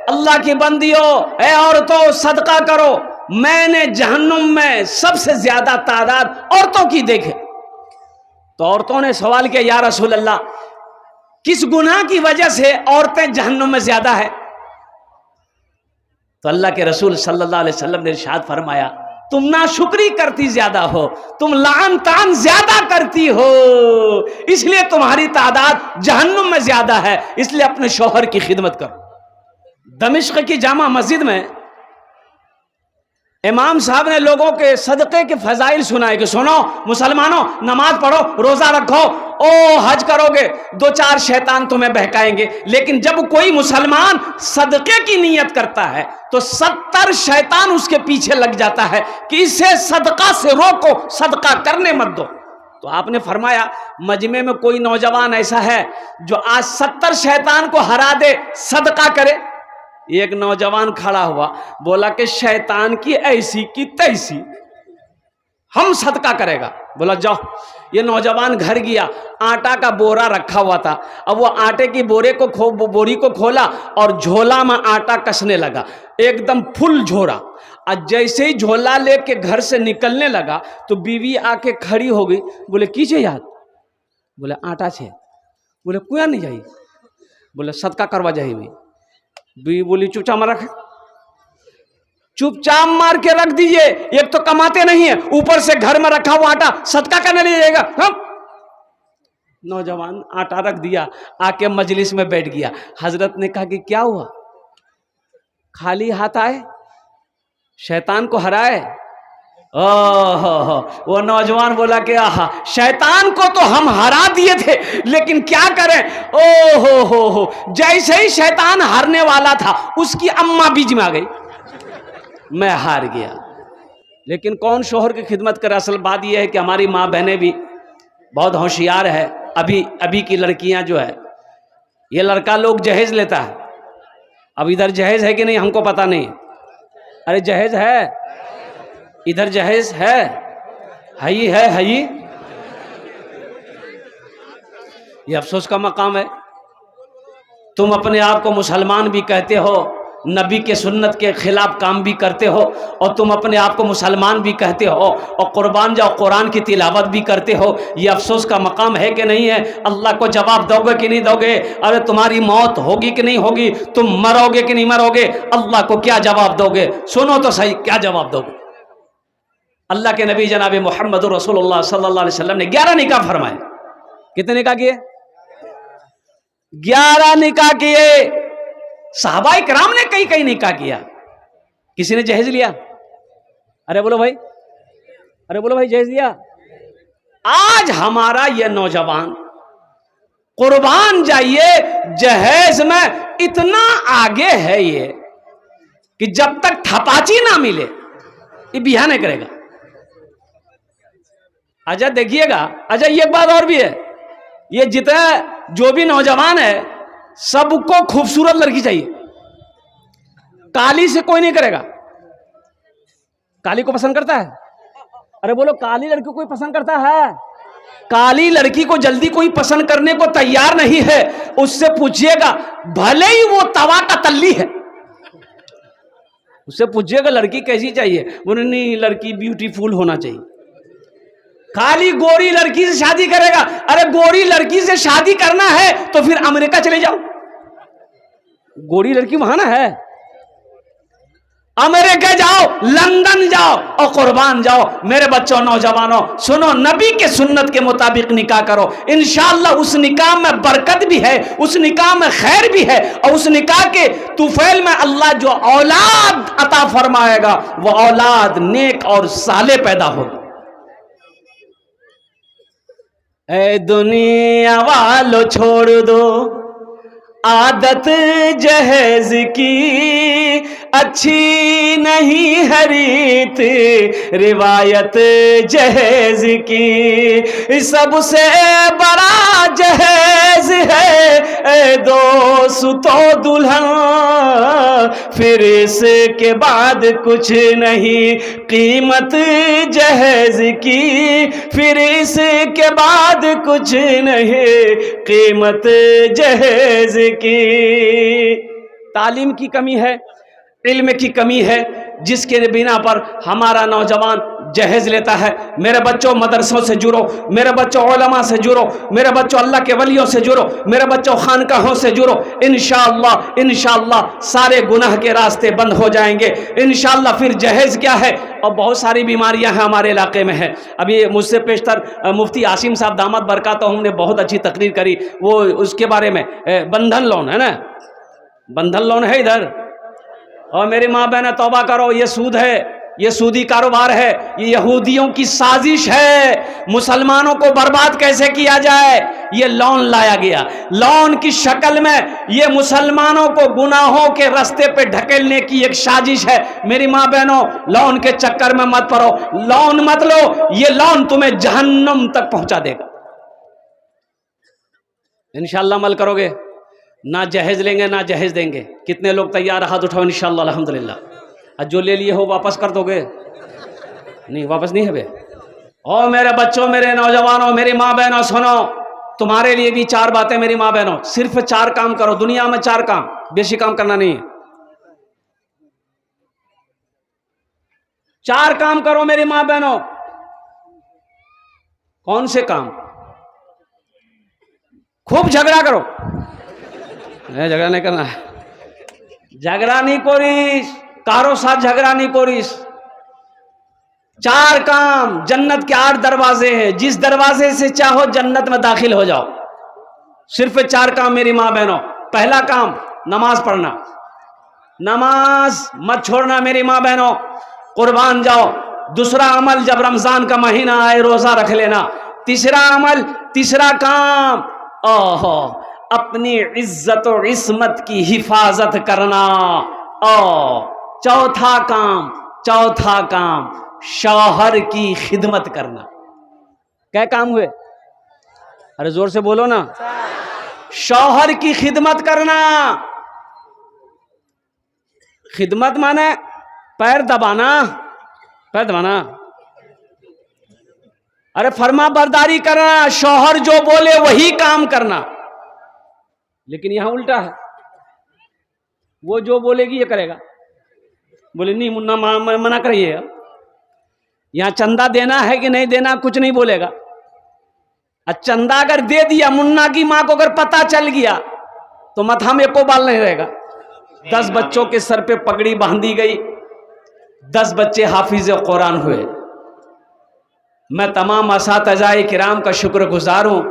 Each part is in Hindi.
अल्लाह की बंदियों, ए औरतों, सदका करो। मैंने जहन्नुम में सबसे ज्यादा तादाद औरतों की देखे। तो औरतों ने सवाल किया, या रसूल अल्लाह, किस गुनाह की वजह से औरतें जहन्नुम में ज्यादा है? तो अल्लाह के रसूल सल्लल्लाहु अलैहि वसल्लम ने इरशाद फरमाया, तुम नाशुक्री करती ज्यादा हो, तुम लान तान ज्यादा करती हो, इसलिए तुम्हारी तादाद जहन्नुम में ज्यादा है। इसलिए अपने शौहर की खिदमत करो। दमिश्क की जामा मस्जिद में इमाम साहब ने लोगों के सदक़े के फजाइल सुनाए कि सुनो मुसलमानों, नमाज पढ़ो, रोजा रखो, ओ हज करोगे, दो चार शैतान तुम्हें बहकाएंगे। लेकिन जब कोई मुसलमान सदक़े की नीयत करता है तो 70 शैतान उसके पीछे लग जाता है कि इसे सदका से रोको, सदका करने मत दो। तो आपने फरमाया, मजमे में कोई नौजवान ऐसा है जो आज 70 शैतान को हरा दे, सदका करे? एक नौजवान खड़ा हुआ, बोला कि शैतान की ऐसी की तैसी, हम सदका करेगा। बोला जाओ। ये नौजवान घर गया, आटा का बोरा रखा हुआ था। अब वो आटे की बोरी को खोला और झोला में आटा कसने लगा, एकदम फुल झोरा। और जैसे ही झोला लेके घर से निकलने लगा तो बीवी आके खड़ी हो गई। बोले कीजिए याद? बोले आटा छे। बोले कुआ नहीं जाइए? बोले सदका करवा जाइए। बीवी बोली चुपचाप रख, चुपचाप मार के रख दीजिए, एक तो कमाते नहीं है, ऊपर से घर में रखा हुआ आटा सदका करने लीजिएगा। नौजवान आटा रख दिया, आके मजलिस में बैठ गया। हजरत ने कहा कि क्या हुआ, खाली हाथ आए, शैतान को हराए? ओहो, वो नौजवान बोला कि आहा, शैतान को तो हम हरा दिए थे, लेकिन क्या करें, ओहो हो, जैसे ही शैतान हारने वाला था उसकी अम्मा बीच में आ गई, मैं हार गया। लेकिन कौन शोहर की खिदमत करे? असल बात यह है कि हमारी माँ बहनें भी बहुत होशियार है। अभी की लड़कियां जो है, ये लड़का लोग जहेज लेता है। अब इधर जहेज है कि नहीं हमको पता नहीं। अरे जहेज है, इधर जहेज है ही है, है ही। ये अफसोस का मकाम है, तुम अपने आप को मुसलमान भी कहते हो, नबी के सुन्नत के खिलाफ काम भी करते हो, और तुम अपने आप को मुसलमान भी कहते हो और कुर्बान जाओ कुरान की तिलावत भी करते हो। ये अफसोस का मकाम है कि नहीं है? अल्लाह को जवाब दोगे कि नहीं दोगे? अरे तुम्हारी मौत होगी कि नहीं होगी? तुम मरोगे कि नहीं मरोगे? अल्लाह को क्या जवाब दोगे? सुनो तो सही, क्या जवाब दोगे? अल्लाह के नबी जनाब मोहम्मद रसूलुल्लाह सल्लल्लाहु अलैहि वसल्लम ने 11 निकाह फरमाए। कितने निकाह किए? 11 निकाह किए। सहाबाए किराम ने कई निकाह किया। किसी ने जहेज लिया? अरे बोलो भाई, अरे बोलो भाई, जहेज लिया? आज हमारा ये नौजवान, कुर्बान जाइए, जहेज में इतना आगे है ये कि जब तक थपाची ना मिले ये बियाह नहीं करेगा। अच्छा देखिएगा, अच्छा ये बात और भी है, ये जितना जो भी नौजवान है सबको खूबसूरत लड़की चाहिए, काली से कोई नहीं करेगा। काली को पसंद करता है? अरे बोलो, काली लड़की को कोई पसंद करता है? काली लड़की को जल्दी कोई पसंद करने को तैयार नहीं है। उससे पूछिएगा, भले ही वो तवा का तल्ली है, उससे पूछिएगा लड़की कैसी चाहिए, बोले नहीं लड़की ब्यूटीफुल होना चाहिए। खाली गोरी लड़की से शादी करेगा? अरे गोरी लड़की से शादी करना है तो फिर अमेरिका चले जाओ, गोरी लड़की वहां ना है। अमेरिका जाओ, लंदन जाओ और कुर्बान जाओ। मेरे बच्चों, नौजवानों, सुनो, नबी के सुन्नत के मुताबिक निकाह करो। इंशाअल्लाह उस निकाह में बरकत भी है, उस निकाह में खैर भी है, और उस निकाह के तुफैल में अल्लाह जो औलाद अता फरमाएगा वो औलाद नेक और साले पैदा होगी। ऐ दुनिया वालों छोड़ दो आदत जहेज की, अच्छी नहीं है रीत रिवायत जहेज की। सबसे बड़ा जहेज है दोस्तों दुल्हन, फिर इसके बाद कुछ नहीं कीमत जहेज की, फिर इसके बाद कुछ नहीं कीमत जहेज की। तालीम की कमी है, इल्म की कमी है, जिसके बिना पर हमारा नौजवान जहेज लेता है। मेरे बच्चों मदरसों से जुड़ो, मेरे बच्चों उलमा से जुड़ो, मेरे बच्चों अल्लाह के वलियों से जुड़ो, मेरे बच्चों खानकाहों से जुड़ो। इंशाअल्लाह इंशाअल्लाह सारे गुनाह के रास्ते बंद हो जाएंगे इंशाअल्लाह। फिर जहेज क्या है? और बहुत सारी बीमारियां हैं हमारे इलाके में है। अभी मुझसे पेशतर मुफ्ती आसिम साहब दामद बरकातहू ने बहुत अच्छी तकरीर करी, वो उसके बारे में बंधन लोन है ना, बंधन लोन है इधर। और मेरी माँ बहन तौबा करो, ये सूद है, ये सूदी कारोबार है, ये यहूदियों की साजिश है। मुसलमानों को बर्बाद कैसे किया जाए, ये लोन लाया गया। लोन की शक्ल में ये मुसलमानों को गुनाहों के रास्ते पे ढकेलने की एक साजिश है। मेरी माँ बहनों, लोन के चक्कर में मत पड़ो, लोन मत लो, ये लोन तुम्हें जहन्नम तक पहुंचा देगा। इंशाअल्लाह अमल करोगे, ना जहेज लेंगे ना जहेज देंगे। कितने लोग तैयार, हाथ उठाओ इंशाअल्लाह अल्हम्दुलिल्लाह। आज जो ले लिए हो वापस कर दोगे? नहीं, वापस नहीं है बे। ओ मेरे बच्चों, मेरे नौजवानों, मेरी माँ बहनों, सुनो, तुम्हारे लिए भी 4 बातें मेरी माँ बहनों। सिर्फ 4 काम करो दुनिया में, 4 काम, बेशी काम करना नहीं है। 4 काम करो मेरी माँ बहनों। कौन से काम? खूब झगड़ा करो, झगड़ा नहीं करना है, झगड़ा नहीं करिस, कारो साथ झगड़ा नहीं करिस। 4 काम, जन्नत के 8 दरवाजे हैं, जिस दरवाजे से चाहो जन्नत में दाखिल हो जाओ। सिर्फ 4 काम मेरी माँ बहनों। पहला काम नमाज पढ़ना, नमाज मत छोड़ना मेरी माँ बहनों, कुर्बान जाओ। दूसरा अमल, जब रमजान का महीना आए रोजा रख लेना। तीसरा अमल, तीसरा काम, ओहो, अपनी इज्जत और इस्मत की हिफाजत करना। और चौथा काम शौहर की खिदमत करना। क्या काम हुए? अरे जोर से बोलो ना। शौहर की खिदमत करना। खिदमत माने पैर दबाना, पैर दबाना, अरे फरमा बरदारी करना, शौहर जो बोले वही काम करना। लेकिन यहां उल्टा है, वो जो बोलेगी ये करेगा। बोले नहीं मुन्ना मना करिए, यहां चंदा देना है कि नहीं देना कुछ नहीं बोलेगा। चंदा अगर दे दिया, मुन्ना की मां को अगर पता चल गया तो माथा में एको बाल नहीं रहेगा। 10 बच्चों के सर पे पगड़ी बांधी गई, 10 बच्चे हाफिज कुरान हुए। मैं तमाम असातिज़ाए किराम का शुक्रगुजार हूं,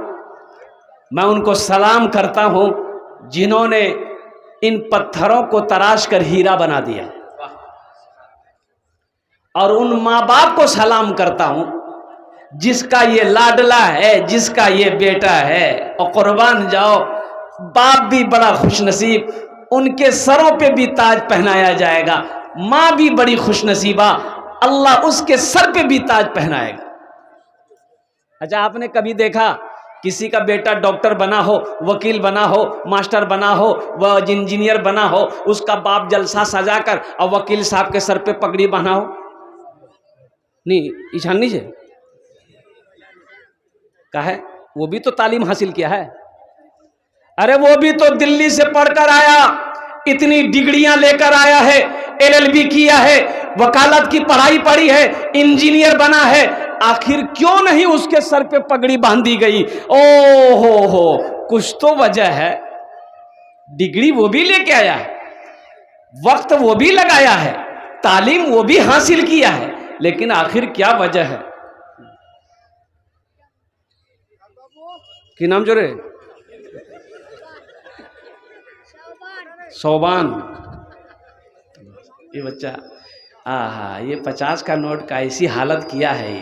मैं उनको सलाम करता हूं जिन्होंने इन पत्थरों को तराश कर हीरा बना दिया। और उन माँ बाप को सलाम करता हूं जिसका ये लाडला है, जिसका ये बेटा है। और कुर्बान जाओ, बाप भी बड़ा खुशनसीब, उनके सरों पे भी ताज पहनाया जाएगा। माँ भी बड़ी खुशनसीबा, अल्लाह उसके सर पे भी ताज पहनाएगा। अच्छा, आपने कभी देखा किसी का बेटा डॉक्टर बना हो, वकील बना हो, मास्टर बना हो, वह इंजीनियर बना हो, उसका बाप जलसा सजाकर और वकील साहब के सर पे पगड़ी बना हो? नहीं, ईशान नीचे का है, वो भी तो तालीम हासिल किया है। अरे वो भी तो दिल्ली से पढ़कर आया, इतनी डिग्रियां लेकर आया है, LLB किया है, वकालत की पढ़ाई पढ़ी है, इंजीनियर बना है। आखिर क्यों नहीं उसके सर पे पगड़ी बांधी गई? ओ हो, कुछ तो वजह है। डिग्री वो भी लेके आया है, वक्त वो भी लगाया है, तालीम वो भी हासिल किया है, लेकिन आखिर क्या वजह है? कि नाम जोरे? सोबान। ये बच्चा, आहा, ये 50 का नोट का ऐसी हालत किया है।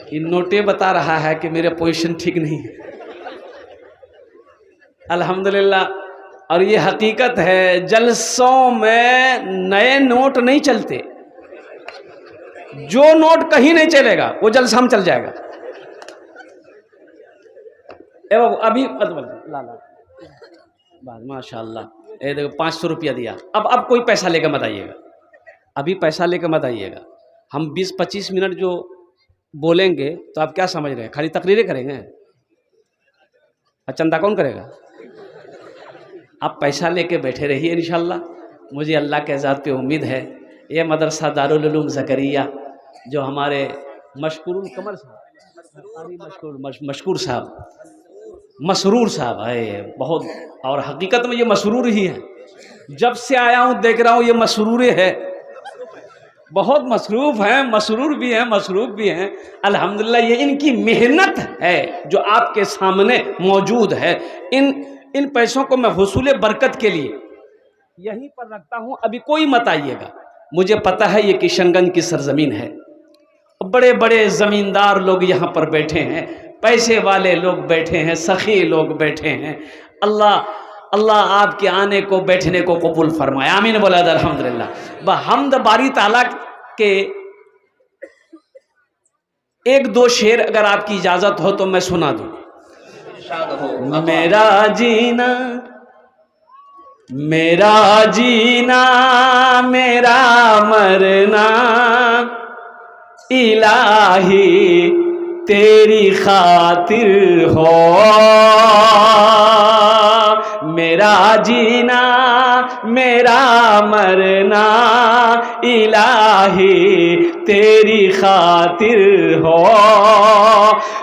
ये नोटे बता रहा है कि मेरा पोजीशन ठीक नहीं है। अल्हम्दुलिल्लाह। और ये हकीकत है, जलसों में नए नोट नहीं चलते। जो नोट कहीं नहीं चलेगा वो जलसा में चल जाएगा। अभी माशाल्लाह, ये देखो 500 रुपया दिया। अब कोई पैसा लेकर मत आइएगा, अभी पैसा लेकर मत आइएगा। हम 20-25 मिनट जो बोलेंगे तो आप क्या समझ रहे हैं? खाली तकरीरें करेंगे? चंदा कौन करेगा? आप पैसा लेके बैठे रहिए इंशाल्लाह, मुझे अल्लाह के ज़ात पे उम्मीद है। ये मदरसा दारुल उलूम ज़करिया जो हमारे मशकूरुल कमर साहब, मशकूर साहब, मसरूर साहब है बहुत, और हकीकत में ये मसरूर ही है। जब से आया हूँ देख रहा हूँ ये मसरूर है, बहुत मसरूफ़ हैं, मसरूर भी हैं, मसरूफ़ भी हैं। अल्हम्दुलिल्लाह ये इनकी मेहनत है जो आपके सामने मौजूद है। इन पैसों को मैं हुसूल बरकत के लिए यहीं पर रखता हूँ, अभी कोई मत आइएगा। मुझे पता है ये किशनगंज की सरजमीन है, बड़े बड़े ज़मींदार लोग यहाँ पर बैठे हैं, पैसे वाले लोग बैठे हैं, सखी लोग बैठे हैं। अल्लाह आपके आने को बैठने को कबूल फरमाए, आमीन बोला अल्हम्दुलिल्लाह। बहम्द बारी ताला के एक दो शेर अगर आपकी इजाज़त हो तो मैं सुना दूँ। मेरा जीना मेरा मरना इलाही तेरी खातिर हो, मेरा जीना मेरा मरना इलाही तेरी खातिर हो,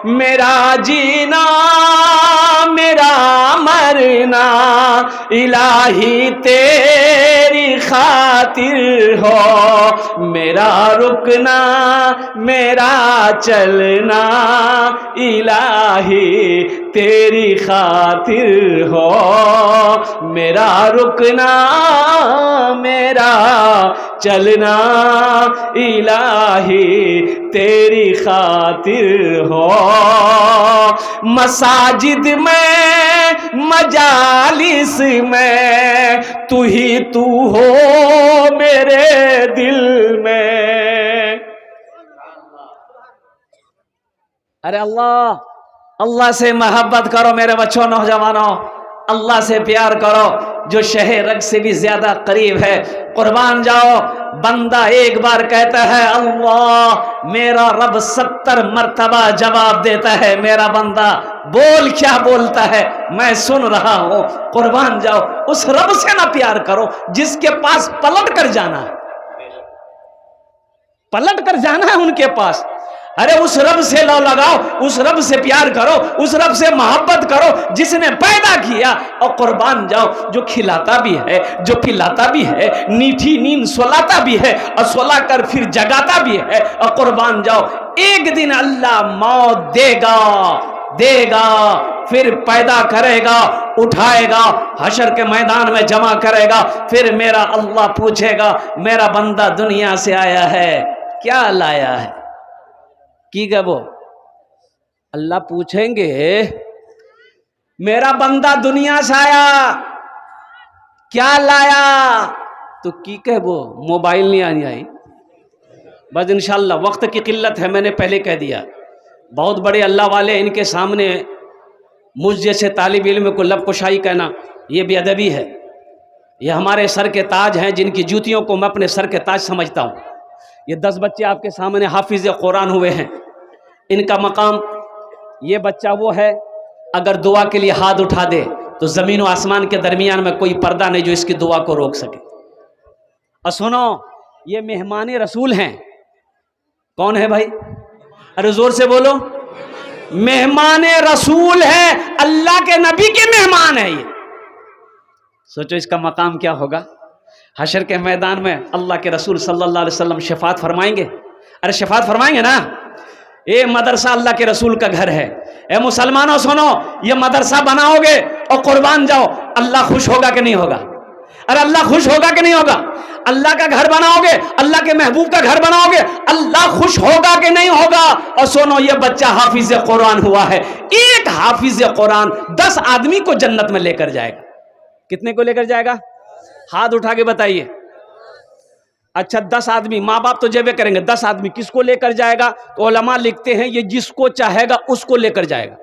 मेरा जीना मेरा मरना इलाही तेरी खातिर हो, मेरा रुकना मेरा चलना इलाही तेरी खातिर हो, मेरा रुकना मेरा चलना इलाही तेरी खातिर हो। मसाजिद में मजालिस में तू ही तू हो मेरे दिल में। अरे अल्लाह से मोहब्बत करो मेरे बच्चों, नौजवानों, अल्लाह से प्यार करो जो शहर रग से भी ज्यादा करीब है। कुर्बान जाओ, बंदा एक बार कहता है अल्लाह, मेरा रब 70 मर्तबा जवाब देता है। मेरा बंदा बोल क्या बोलता है मैं सुन रहा हूं। कुर्बान जाओ, उस रब से ना प्यार करो जिसके पास पलट कर जाना है, पलट कर जाना है उनके पास। अरे उस रब से लो लगाओ, उस रब से प्यार करो, उस रब से मोहब्बत करो जिसने पैदा किया। और कुर्बान जाओ, जो खिलाता भी है, जो पिलाता भी है, मीठी नींद सुलाता भी है और सुला कर फिर जगाता भी है। और कुर्बान जाओ, एक दिन अल्लाह मौत देगा, फिर पैदा करेगा, उठाएगा, हशर के मैदान में जमा करेगा। फिर मेरा अल्लाह पूछेगा, मेरा बंदा दुनिया से आया है, क्या लाया है? की गए वो अल्लाह पूछेंगे, मेरा बंदा दुनिया से आया क्या लाया? तो की कह वो मोबाइल नहीं आई। बस इंशाल्लाह वक्त की किल्लत है, मैंने पहले कह दिया। बहुत बड़े अल्लाह वाले, इनके सामने मुझ जैसे तालिब इल्म को लब कुशाई कहना ये बेअदबी है। ये हमारे सर के ताज हैं, जिनकी जूतियों को मैं अपने सर के ताज समझता हूँ। ये 10 बच्चे आपके सामने हाफिज कुरान हुए हैं, इनका मकाम, ये बच्चा वो है अगर दुआ के लिए हाथ उठा दे तो ज़मीन और आसमान के दरमियान में कोई पर्दा नहीं जो इसकी दुआ को रोक सके। और सुनो, ये मेहमान रसूल हैं। कौन है भाई? अरे जोर से बोलो। मेहमान रसूल है, अल्लाह के नबी के मेहमान है ये। सोचो इसका मकाम क्या होगा हशर के मैदान में। अल्लाह के रसूल सल्लल्लाहु अलैहि वसल्लम शफात फरमाएंगे। अरे शफात फरमाएंगे ना। ये मदरसा अल्लाह के रसूल का घर है। ए मुसलमानों सुनो, ये मदरसा बनाओगे और कुर्बान जाओ, अल्लाह खुश होगा कि नहीं होगा? अरे अल्लाह खुश होगा कि नहीं होगा? अल्लाह का घर बनाओगे, अल्लाह के महबूब का घर बनाओगे, अल्लाह खुश होगा कि नहीं होगा? और सुनो, ये बच्चा हाफिज कुरान हुआ है। एक हाफिज कुरान 10 आदमी को जन्नत में लेकर जाएगा। कितने को लेकर जाएगा? हाथ उठा के बताइए। अच्छा 10 आदमी, माँ बाप तो जेबे करेंगे, 10 आदमी किसको लेकर जाएगा? तो उलमा लिखते हैं ये जिसको चाहेगा उसको लेकर जाएगा,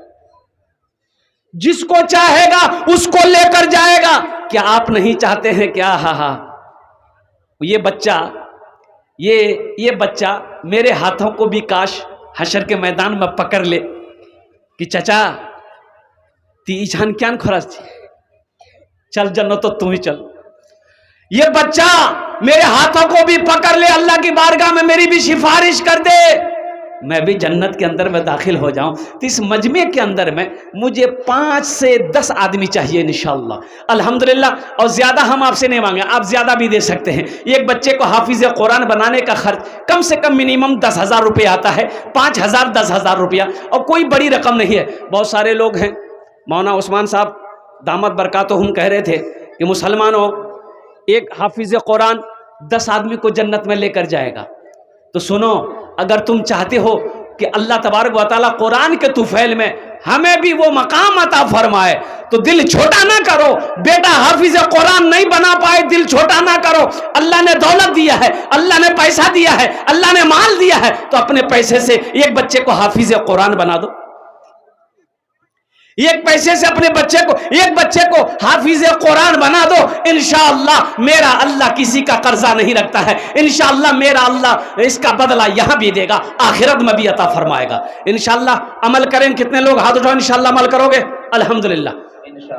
जिसको चाहेगा उसको लेकर जाएगा। क्या आप नहीं चाहते हैं क्या? हाँ, ये बच्चा मेरे हाथों को भी काश हशर के मैदान में पकड़ ले कि चचा ती ईशान क्या खरच चल जन्नत तो तू ही चल। ये बच्चा मेरे हाथों को भी पकड़ ले, अल्लाह की बारगाह में मेरी भी सिफारिश कर दे, मैं भी जन्नत के अंदर में दाखिल हो जाऊं। तो इस मजमे के अंदर में मुझे 5 से 10 आदमी चाहिए इंशाअल्लाह, अल्हम्दुलिल्लाह। और ज़्यादा हम आपसे नहीं मांगे, आप ज़्यादा भी दे सकते हैं। एक बच्चे को हाफिज़ कुरान बनाने का खर्च कम से कम मिनिमम 10,000 रुपये आता है, 5,000 10,000 रुपया, और कोई बड़ी रकम नहीं है। बहुत सारे लोग हैं, मौलाना उस्मान साहब दामत बरकातुहुम कह रहे थे कि मुसलमानों, एक हाफिज़ कुरान 10 आदमी को जन्नत में लेकर जाएगा। तो सुनो, अगर तुम चाहते हो कि अल्लाह तबारक व तआला कुरान के तुफैल में हमें भी वो मकाम अता फरमाए, तो दिल छोटा ना करो। बेटा हाफिज कुरान नहीं बना पाए, दिल छोटा ना करो। अल्लाह ने दौलत दिया है, अल्लाह ने पैसा दिया है, अल्लाह ने माल दिया है, तो अपने पैसे से एक बच्चे को हाफिज कुरान बना दो। एक पैसे से अपने एक बच्चे को हाफिज कुरान बना दो। इंशाअल्लाह मेरा अल्लाह किसी का कर्जा नहीं रखता है। इंशाअल्लाह मेरा अल्लाह इसका बदला यहां भी देगा, आखिरत में भी अता फरमाएगा। इंशाअल्लाह अमल करें। कितने लोग हाथ उठाओ, इंशाअल्लाह अमल करोगे? अल्हम्दुलिल्लाह।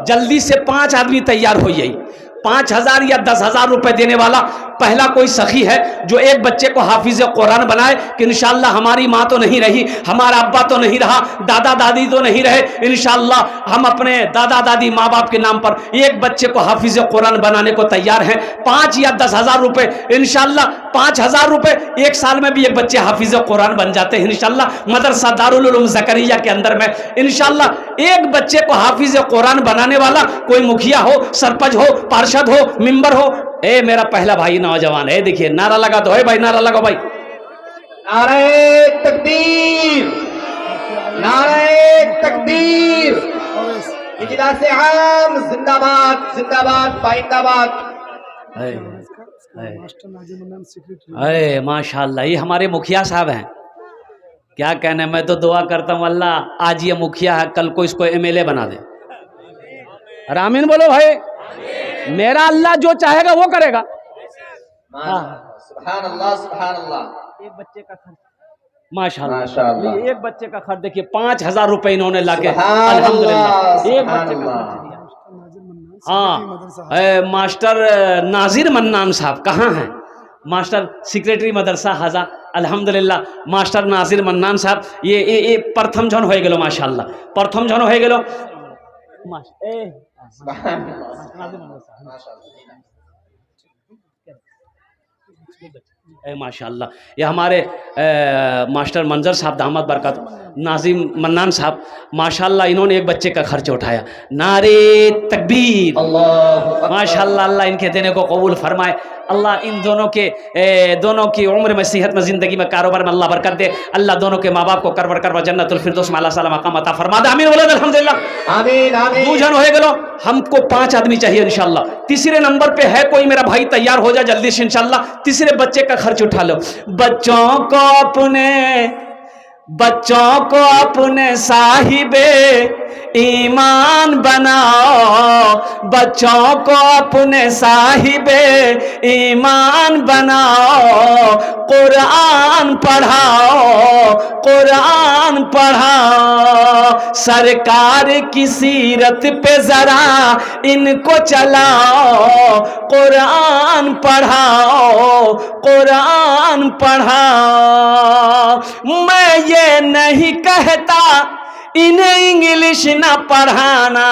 जल्दी से 5 आदमी तैयार हो जाइए। 5,000 या 10,000 रुपए देने वाला पहला कोई सखी है जो एक बच्चे को हाफिज कुरान बनाए कि इंशाअल्लाह हमारी माँ तो नहीं रही, हमारा अब्बा तो नहीं रहा, दादा दादी तो नहीं रहे, इंशाअल्लाह हम अपने दादा दादी माँ बाप के नाम पर एक बच्चे को हाफिज कुरान बनाने को तैयार हैं। 5 या 10,000 रुपए, इंशाअल्लाह 5,000 रुपए, एक साल में भी एक बच्चे हाफिज कुरान बन जाते हैं इंशाअल्लाह। मदरसा दारुल उलूम ज़करिया के अंदर में इंशाअल्लाह एक बच्चे को हाफिज कुरान बनाने वाला कोई मुखिया हो, सरपंच हो, पार्षद हो, मेंबर हो। ए मेरा पहला भाई नौजवान है, देखिए नारा लगा दो, है भाई नारा लगाओ भाई। नारे तकबीर, नारे तकबीर, इजलास आम जिंदाबाद, जिंदाबाद, पाइंदाबाद। अरे माशाल्लाह, ये हमारे मुखिया साहब हैं। क्या कहने, मैं तो दुआ करता हूँ अल्लाह आज ये मुखिया है, कल को इसको MLA बना दे। अरे आमीन बोलो भाई। मेरा अल्लाह जो चाहेगा वो करेगा। सुभान अल्लाह, सुभान अल्लाह। एक बच्चे का खर्च माशाअल्लाह, एक बच्चे का खर्च देखिए 5,000 रुपए इन्होंने लाके अल्हम्दुलिल्लाह एक बच्चे का खर्च दिया। हाँ, मास्टर नाजिर मन्नान साहब कहाँ हैं? मास्टर सेक्रेटरी मदरसा हाजा, अल्हम्दुलिल्लाह मास्टर नाजिर मन्नान साहब ये प्रथम जन हो गेलो माशाअल्लाह, प्रथम जन हो गेलो। माशाअल्लाह ये हमारे मास्टर मंजर साहब दामद बरकत नाजिम मन्नान साहब माशाअल्लाह इन्होंने एक बच्चे का खर्च उठाया। नारे तकबीर, माशाअल्लाह अल्लाह इनके देने को कबूल फरमाए। अल्लाह इन दोनों की उम्र में, सेहत में, ज़िंदगी में, कारोबार में अल्लाह बरकत दे। अल्लाह दोनों के माँ बाप को करवर करवा जन्नतुल फिरदौस में अल्लाह साला मकाम अता फरमा दे। आमीन बोलो अल्हम्दुलिल्लाह। आमीन आमीन। 2 जन हो गेलो, हमको 5 आदमी चाहिए इंशाअल्लाह। तीसरे नंबर पे है कोई मेरा भाई, तैयार हो जा जल्दी से इंशाअल्लाह। तीसरे बच्चे का खर्च उठा लो। बच्चों को अपने साहिबे ईमान बनाओ, बच्चों को अपने साहिबे ईमान बनाओ, कुरान पढ़ाओ, कुरान पढ़ाओ, सरकार की सीरत पे जरा इनको चलाओ, कुरान पढ़ाओ, कुरान पढ़ाओ। मैं ये नहीं कहता इन्हें इंग्लिश ना पढ़ाना,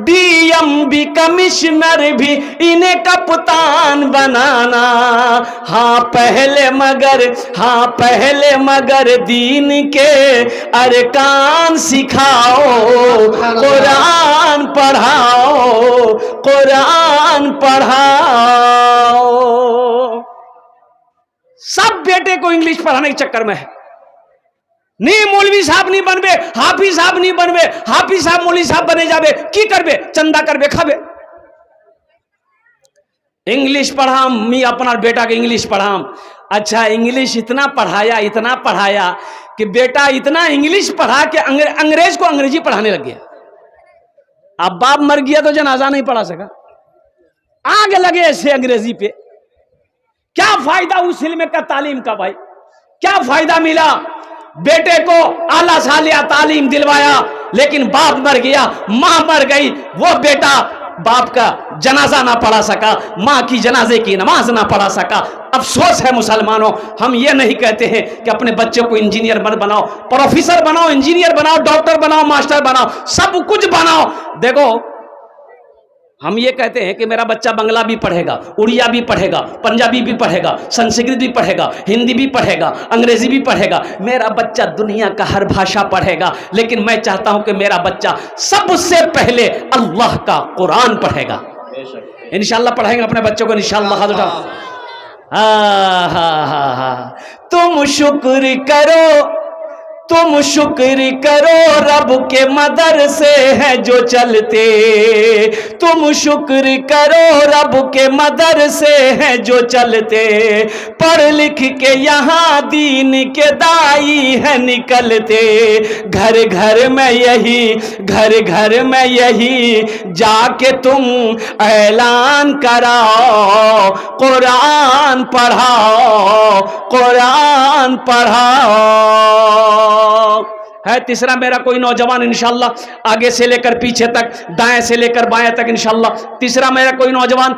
DM भी कमिश्नर भी इन्हें कप्तान बनाना। हाँ पहले मगर दीन के अरकान सिखाओ, कुरान पढ़ाओ, कुरान पढ़ाओ। सब बेटे को इंग्लिश पढ़ाने के चक्कर में है। नहीं मौलवी साहब नहीं बनबे, हाफिज साहब नहीं बनबे, हाफिज साहब मौलवी साहब बने जाबे, की करबे? चंदा करबे, खाबे। इंग्लिश पढ़ाम, मैं अपना बेटा के इंग्लिश पढ़ाम। अच्छा, इंग्लिश इतना पढ़ाया कि बेटा इतना इंग्लिश पढ़ा के अंग्रेज को अंग्रेजी पढ़ाने लग गया। अब बाप मर गया तो जनाजा नहीं पढ़ा सका, आगे लगे ऐसे अंग्रेजी पे। क्या फायदा उस इल्म का, तालीम का? भाई क्या फायदा मिला? बेटे को आला सालिया तालीम दिलवाया, लेकिन बाप मर गया, माँ मर गई, वो बेटा बाप का जनाजा ना पढ़ा सका, माँ की जनाजे की नमाज ना पढ़ा सका। अफसोस है मुसलमानों, हम ये नहीं कहते हैं कि अपने बच्चों को इंजीनियर मत बनाओ, प्रोफेसर बनाओ, इंजीनियर बनाओ, डॉक्टर बनाओ, मास्टर बनाओ, सब कुछ बनाओ। देखो हम ये कहते हैं कि मेरा बच्चा बंगला भी पढ़ेगा, उड़िया भी पढ़ेगा, पंजाबी भी पढ़ेगा, संस्कृत भी पढ़ेगा, हिंदी भी पढ़ेगा, अंग्रेजी भी पढ़ेगा, मेरा बच्चा दुनिया का हर भाषा पढ़ेगा। लेकिन मैं चाहता हूं कि मेरा बच्चा सबसे पहले अल्लाह का कुरान पढ़ेगा। इंशाअल्लाह पढ़ाएंगे अपने बच्चों को, इंशाअल्लाह। हाथ उठाओ। हा। तुम शुक्र करो, तुम शुक्र करो रब के मदरसे हैं जो चलते, तुम शुक्र करो रब के मदरसे हैं जो चलते, पढ़ लिख के यहाँ दीन के दाई है निकलते, घर घर में यही, घर घर में यही जाके तुम ऐलान कराओ, कुरान पढ़ाओ, कुरान पढ़ाओ। है तीसरा मेरा कोई नौजवान इंशाअल्लाह आगे से लेकर पीछे तक, दाएं से लेकर बाएं तक इंशाअल्लाह। तीसरा मेरा कोई नौजवान,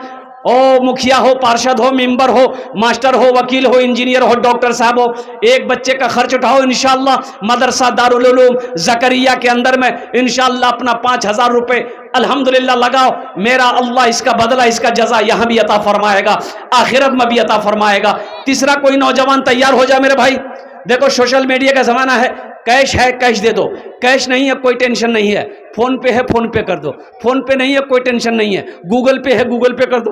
ओ मुखिया हो, पार्षद हो, मेंबर हो, मास्टर हो, वकील हो, इंजीनियर हो, डॉक्टर साहब हो, एक बच्चे का खर्च उठाओ इंशाअल्लाह। मदरसा दारुल उलूम जकरिया के अंदर में इंशाअल्लाह अपना 5,000 रुपए अल्हम्दुलिल्लाह लगाओ। मेरा अल्लाह इसका बदला, इसका जजा यहाँ भी अता फरमाएगा, आखिरत में भी अता फरमाएगा। तीसरा कोई नौजवान तैयार हो जाए मेरे भाई। देखो सोशल मीडिया का जमाना है, कैश है कैश दे दो, कैश नहीं है कोई टेंशन नहीं है, फोन पे है फोन पे कर दो, फोन पे नहीं है कोई टेंशन नहीं है, गूगल पे है गूगल पे कर दो,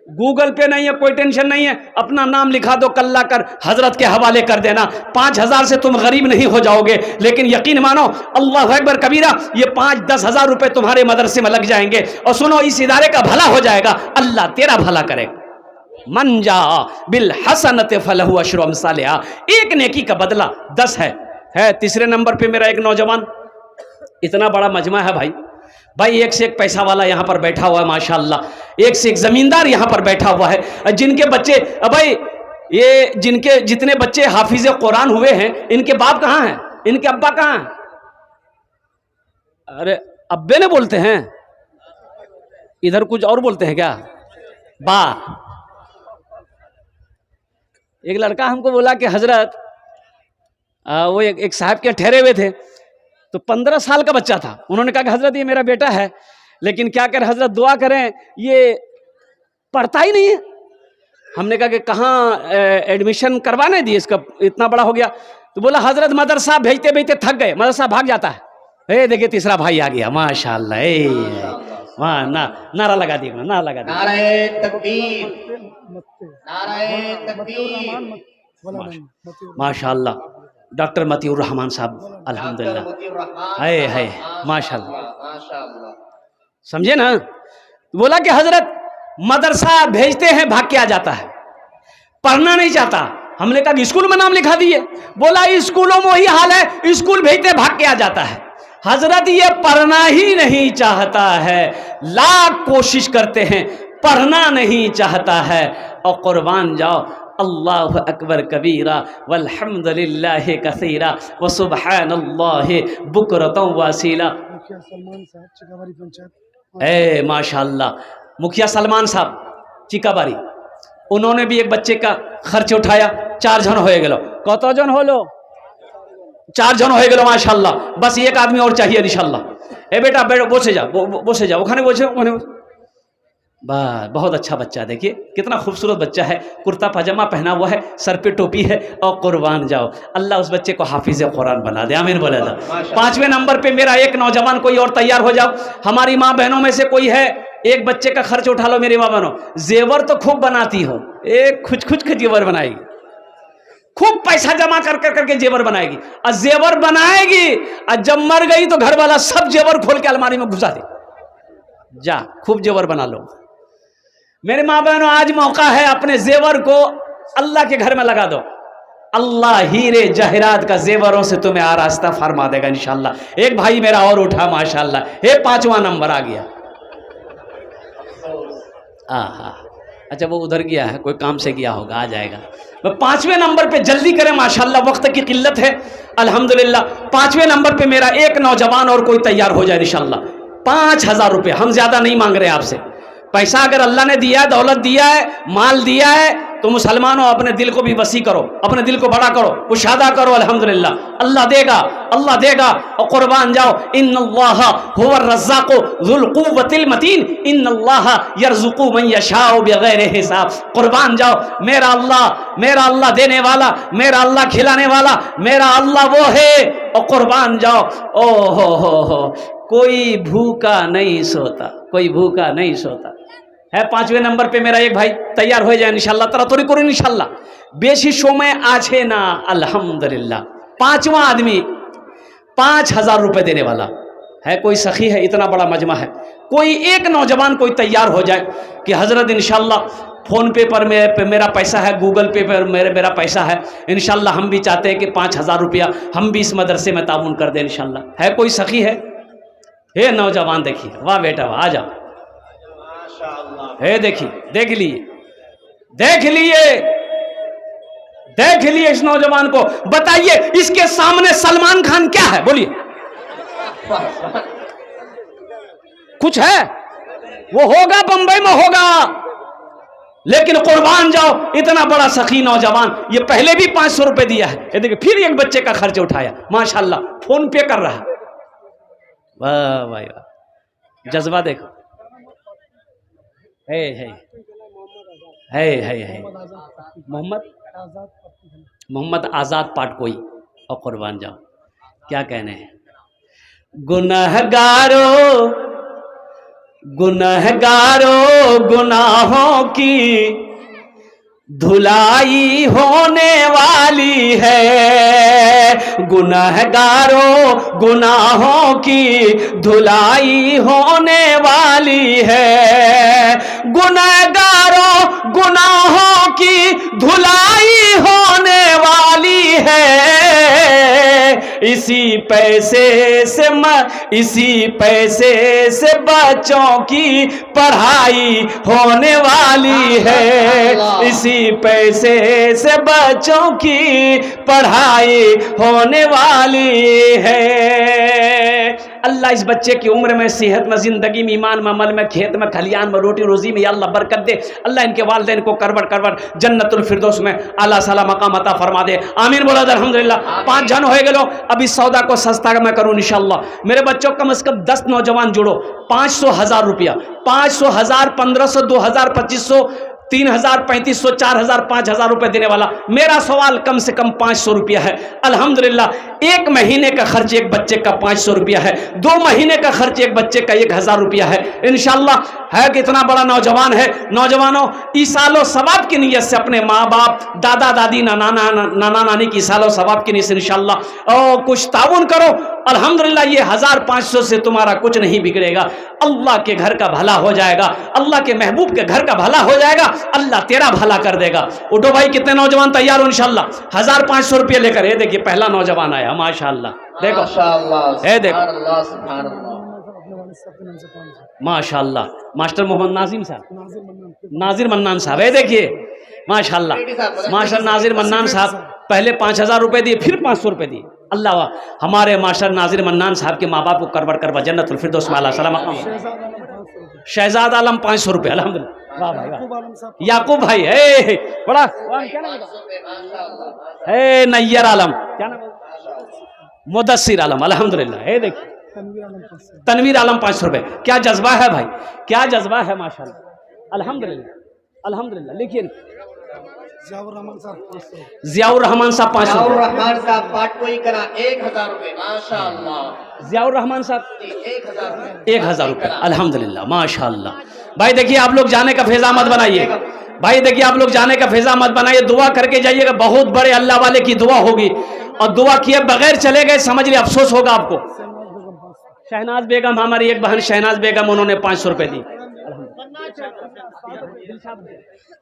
गूगल पे नहीं है कोई टेंशन नहीं है, अपना नाम लिखा दो, कल्ला कर हजरत के हवाले कर देना। 5,000 से तुम गरीब नहीं हो जाओगे, लेकिन यकीन मानो अल्लाह अकबर कबीरा, ये 5-10 हजार रुपए तुम्हारे मदरसे में लग जाएंगे। और सुनो, इस इदारे का भला हो जाएगा, अल्लाह तेरा भला करेगा। मन जा बिल हसनत फलहु अशरु अमसालिहा, एक नेकी का बदला 10 है। तीसरे नंबर पे मेरा एक नौजवान, इतना बड़ा मजमा है भाई, एक से एक पैसा वाला यहाँ पर बैठा हुआ है माशाअल्लाह, एक से एक जमींदार यहाँ पर बैठा हुआ है, जिनके बच्चे भाई, ये जिनके जितने बच्चे हाफिज कुरान हुए हैं, इनके बाप कहाँ हैं, इनके अब्बा कहाँ हैं? अरे अब्बे ने बोलते हैं, इधर कुछ और बोलते हैं क्या? बा। एक लड़का हमको बोला कि हजरत, वो एक साहब के ठहरे हुए थे, तो 15 साल का बच्चा था। उन्होंने कहा कि हजरत ये मेरा बेटा है, लेकिन क्या करें हजरत, दुआ करें, ये पढ़ता ही नहीं है। हमने कहा कि कहाँ एडमिशन करवाने दिए, इसका इतना बड़ा हो गया। तो बोला हजरत मदरसा भेजते भेजते थक गए, मदरसा भाग जाता है। देखिए तीसरा भाई आ गया माशाअल्लाह। वहाँ नारा लगा दिया, नारा लगा दिया, नारे तकबीर, नारे तकबीर, माशाअल्लाह। डॉक्टर मतीउर रहमान साहब अल्हम्दुलिल्लाह, है माशाअल्लाह, समझे ना। बोला कि हजरत मदरसा भेजते हैं भाग के आ जाता है, पढ़ना नहीं चाहता। हमने कहा कि स्कूल में नाम लिखा दिए। बोला स्कूलों में वही हाल है, स्कूल भेजते भाग के आ जाता है। हजरत ये पढ़ना ही नहीं चाहता है, लाख कोशिश करते हैं, पढ़ना नहीं चाहता है। और कुर्बान जाओ, अल्लाह अकबर कबीरा वल्हम्दुलिल्लाहि कसीरा व सुब्हानल्लाहि बुकरतन वसीला। ए माशाअल्लाह, मुखिया सलमान साहब चिकाबारी, उन्होंने भी एक बच्चे का खर्च उठाया। 4 जन हो गए, कत जन होलो? 4 जन हो गए माशाअल्लाह। बस एक आदमी और चाहिए इंशाअल्लाह। ए बेटा बसे जा, बसे जा, ओखाने बसे, ओखाने बस। बहुत अच्छा बच्चा, देखिए कितना खूबसूरत बच्चा है, कुर्ता पजामा पहना हुआ है, सर पे टोपी है। और कुर्बान जाओ, अल्लाह उस बच्चे को हाफिज कुरान बना दे, आमीन बोला था। 5वें नंबर पे मेरा एक नौजवान, कोई और तैयार हो जाओ। हमारी माँ बहनों में से कोई है, एक बच्चे का खर्च उठा लो मेरी माँ बहनों। जेवर तो खूब बनाती हो, एक खुच के जेवर बनाएगी, खूब पैसा जमा कर करके जेवर बनाएगी, और जेवर बनाएगी और जब मर गई तो घर वाला सब जेवर खोल के अलमारी में घुसा दे। जा खूब जेवर बना लो मेरे माँ बहनों, आज मौका है, अपने जेवर को अल्लाह के घर में लगा दो। अल्लाह हीरे जहरात का जेवरों से तुम्हें आरास्ता फरमा देगा इंशाअल्लाह। एक भाई मेरा और उठा माशाअल्लाह, ये 5वां नंबर आ गया। अच्छा वो उधर गया है, कोई काम से गया होगा, आ जाएगा। 5वें नंबर पे जल्दी करें माशाअल्लाह, वक्त की किल्लत है अल्हम्दुलिल्लाह। 5वें नंबर पे मेरा एक नौजवान और कोई तैयार हो जाए इंशाअल्लाह। 5,000 रुपये, हम ज्यादा नहीं मांग रहे आपसे। पैसा अगर अल्लाह ने दिया है, दौलत दिया है, माल दिया है, तो मुसलमानों अपने दिल को भी वसी करो, अपने दिल को बड़ा करो, कुशादा करो। अल्हम्दुलिल्लाह, अल्लाह देगा, अल्लाह देगा। और कुर्बान जाओ, इन्नल्लाह हुवर रज़्ज़ाक़ु ज़ुल क़ुव्वतिल मतीन, इन्नल्लाह यर्ज़ुक़ु मन यशाअ बिग़ैरि हिसाब। कुर्बान जाओ, मेरा अल्लाह देने वाला, मेरा अल्लाह खिलाने वाला, मेरा अल्लाह वो है। और कुर्बान जाओ, ओ हो, कोई भूखा नहीं सोता, कोई भूखा नहीं सोता है। 5वें नंबर पे मेरा एक भाई तैयार हो जाए इंशाल्लाह, तरा तोरी करो इंशाल्लाह। बेशी समय आछे ना, अल्हम्दुलिल्लाह। 5वां आदमी 5,000 रुपए देने वाला है। कोई सखी है, इतना बड़ा मजमा है, कोई एक नौजवान कोई तैयार हो जाए कि हजरत इंशाल्लाह फ़ोन पे पर मेरा पैसा है, गूगल पे पर मेरा पैसा है, इंशाल्लाह हम भी चाहते हैं कि 5,000 रुपया हम भी इस मदरसे में ताउन कर दें इंशाल्लाह। है कोई सखी है? हे नौजवान देखिए, वाह बेटा वाह, आ जाओ। है देखिए, देख लिए इस नौजवान को। बताइए इसके सामने सलमान खान क्या है? बोलिए, कुछ है? वो होगा बंबई में होगा, लेकिन कुर्बान जाओ, इतना बड़ा सखी नौजवान, ये पहले भी 500 रुपए दिया है। ये देखिए, फिर एक बच्चे का खर्च उठाया, माशाल्लाह, फोन पे कर रहा। वाह भाई वाह, जज्बा देखो। है मोहम्मद आजाद पाट कोई। और कुर्बान जाओ, क्या कहने हैं। गुनहगारों गुनाहों की धुलाई होने वाली है। गुनहगारों गुनाहों की धुलाई होने वाली है। गुनहगारों गुनाहों की धुलाई होने वाली है। इसी पैसे से बच्चों की पढ़ाई होने वाली है। इसी पैसे से बच्चों की पढ़ाई होने वाली है। अल्लाह इस बच्चे की उम्र में, सेहत में, जिंदगी में, ईमान में, अमल में, खेत में, खलियान में, रोटी रोजी में, या अल्लाह बरकत दे। अल्लाह इनके वालिदैन को करवट जन्नतुल फिरदौस में आला साला मकाम अता फरमा दे। आमीन बोला अल्हम्दुलिल्लाह। 5 जन हो गए। अब इस सौदा को सस्ता मैं करूं इंशाअल्लाह। मेरे बच्चों कम से कम 10 नौजवान जोड़ो। 500,000 रुपया, 500,000, 1500, 2000, 2500, 3,000, 3,500, 4,000, 5,000 रुपए देने वाला। मेरा सवाल कम से कम 500 रुपया है। अल्हम्दुलिल्लाह, 1 महीने का खर्च एक बच्चे का 500 रुपया है। 2 महीने का खर्च एक बच्चे का 1,000 रुपया है इंशाअल्लाह। है कि इतना बड़ा नौजवान है। नौजवानों, ईसालो सवाब की नीयत से अपने माँ बाप, दादा दादी, नाना नानी की ईसालो सवाब की नीयत से इंशाअल्लाह और कुछ ताउन करो। अल्हम्दुलिल्लाह, ये 1,500 से तुम्हारा कुछ नहीं बिगड़ेगा। अल्लाह के घर का भला हो जाएगा, अल्लाह के महबूब के घर का भला हो जाएगा, अल्लाह तेरा भला कर देगा। उठो भाई, कितने नौजवान तैयार हो इंशाअल्लाह 1,500 रुपये लेकर। ये देखिए, पहला नौजवान आया, माशाअल्लाह। देखो, है देखो, माशाअल्लाह। मास्टर मोहम्मद नाजिर मन्नान साहब, है देखिए, माशाअल्लाह। मास्टर नाजिर मन्नान साहब पहले 5,000 रुपए दिए, फिर 500 रुपए दिए। अल्लाह वाह, हमारे मास्टर नाजिर मन्नान साहब के माँ बाप को करवट जन्नतुल फिरदौस में आला सलाम। शहजाद आलम 500 रुपये, अल्हम्दुलिल्लाह। वाह भाई वाह। याकूब भाई, है बड़ा, है नैयर आलम, क्या नाम, मुदस्सिर आलम, अल्हम्दुलिल्लाह। है देखिए, तनवीर आलम 500 रुपये। क्या जज्बा है भाई, क्या जज्बा है, माशाअल्लाह, अल्हम्दुलिल्लाह अल्हम्दुलिल्लाह। लेकिन ज़ियाउर रहमान साहब 500 रुपये। 1,000 रुपये, माशाअल्लाह। ज़ियाउर रहमान साहब 1,000 रुपये, अल्हम्दुलिल्लाह, माशाअल्लाह। भाई देखिए, आप लोग जाने का फेजा मत बनाइए। भाई देखिए, आप लोग जाने का फेजा मत बनाइए, दुआ करके जाइएगा। बहुत बड़े अल्लाह वाले की दुआ होगी, और दुआ किए बगैर चले गए, समझ लिया, अफसोस होगा आपको। शहनाज बेगम, हमारी एक बहन शहनाज बेगम, उन्होंने 500 रुपये दी।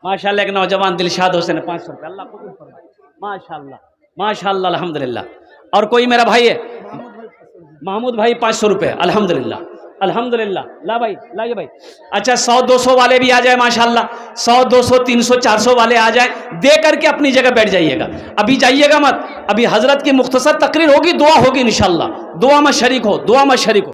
माशाअल्लाह, एक नौजवान दिलशाद हुसैन 500 रुपये, अल्लाह कबूल फरमाए, माशाअल्लाह माशाअल्लाह, अल्हम्दुलिल्लाह। और कोई मेरा भाई है महमूद भाई 500 रुपये, अल्हम्दुलिल्लाह अल्हम्दुलिल्लाह। ला भाई, लाइए भाई। अच्छा, 100-200 वाले भी आ जाए माशाअल्लाह, 100-200 300 400 वाले आ जाए, दे करके अपनी जगह बैठ जाइएगा। अभी जाइएगा मत, अभी हजरत की मुख्तसर तकरीर होगी, दुआ होगी इंशाअल्लाह। दुआ में शरीक हो, दुआ में शरीक हो।